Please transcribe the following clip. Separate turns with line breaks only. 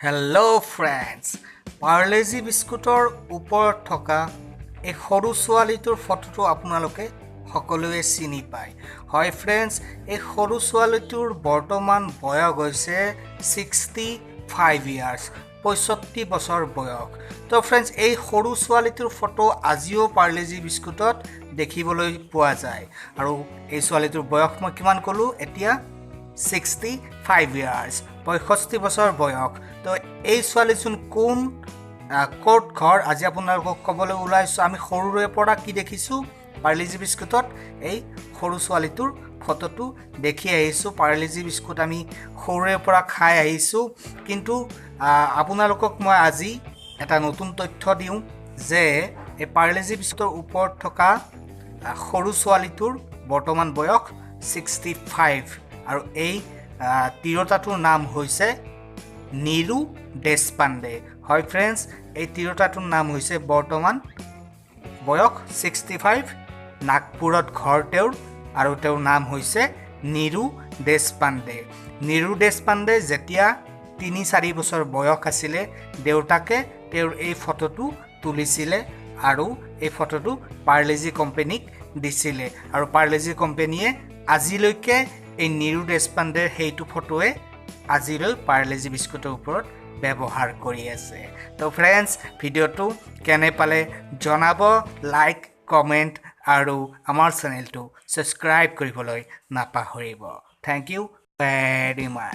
Hello' friends, Parle-G বিস্কুটৰ ওপৰত থকা এই সৰু ছোৱালীটোৰ ফটোটো আপোনালোকে সকলোৱে চিনি পায়। হয় ফ্ৰেণ্ডছ, এই সৰু ছোৱালীটোৰ বৰ্তমান বয়স হৈছে 65 ইয়াৰ্ছ, 65 বছৰ বয়স। তো ফ্ৰেণ্ডছ, এই সৰু ছোৱালীটোৰ ফটো আজিও পাৰ্লেজি বিস্কুটত দেখিবলৈ পোৱা যায়। আৰু এই ছোৱালীটোৰ বয়স মই কিমান ক'লোঁ এতিয়া? 65 ইয়াৰ্ছ, 65 বছৰ বয়স। তো এই ছোৱালীজন ক'ত ঘৰ আজি আপোনালোকক ক'বলৈ ওলাইছোঁ। আমি সৰুৰে পৰা কি দেখিছোঁ? পাৰ্লেজি বিস্কুটত এই সৰু ছোৱালীটোৰ ফটোটো দেখি আহিছোঁ। পাৰ্লেজি বিস্কুট আমি সৰুৰে পৰা খাই আহিছোঁ। কিন্তু আপোনালোকক মই আজি এটা নতুন তথ্য দিওঁ যে এই পাৰ্লেজি বিস্কুটৰ ওপৰত থকা সৰু ছোৱালীটোৰ বৰ্তমান বয়স 65 আৰু এই তিৰোতাটোৰ নাম হৈছে নীৰু দেশপাণ্ডে। হয় ফ্ৰেণ্ডছ, এই তিৰোতাটোৰ নাম হৈছে বৰ্তমান বয়স 65, নাগপুৰত ঘৰ তেওঁৰ, আৰু তেওঁৰ নাম হৈছে নীৰু দেশপাণ্ডে। নীৰু দেশপাণ্ডে যেতিয়া 3-4 বছৰ বয়স আছিলে, দেউতাকে তেওঁৰ এই ফটোটো তুলিছিলে আৰু এই ফটোটো পাৰ্লেজি কোম্পানীক দিছিলে। আৰু পাৰ্লেজি কোম্পানীয়ে আজিলৈকে এই নীৰু দেশপাণ্ডেৰ সেইটো ফটোৱে আজিলৈ পাৰ্লেজি বিস্কুটৰ ওপৰত ব্যৱহাৰ কৰি আছে। তো ফ্ৰেণ্ডছ, ভিডিঅ'টো কেনে পালে জনাব, লাইক, কমেণ্ট আৰু আমাৰ চেনেলটো ছাবস্ক্ৰাইব কৰিবলৈ নাপাহৰিব। Thank you very much.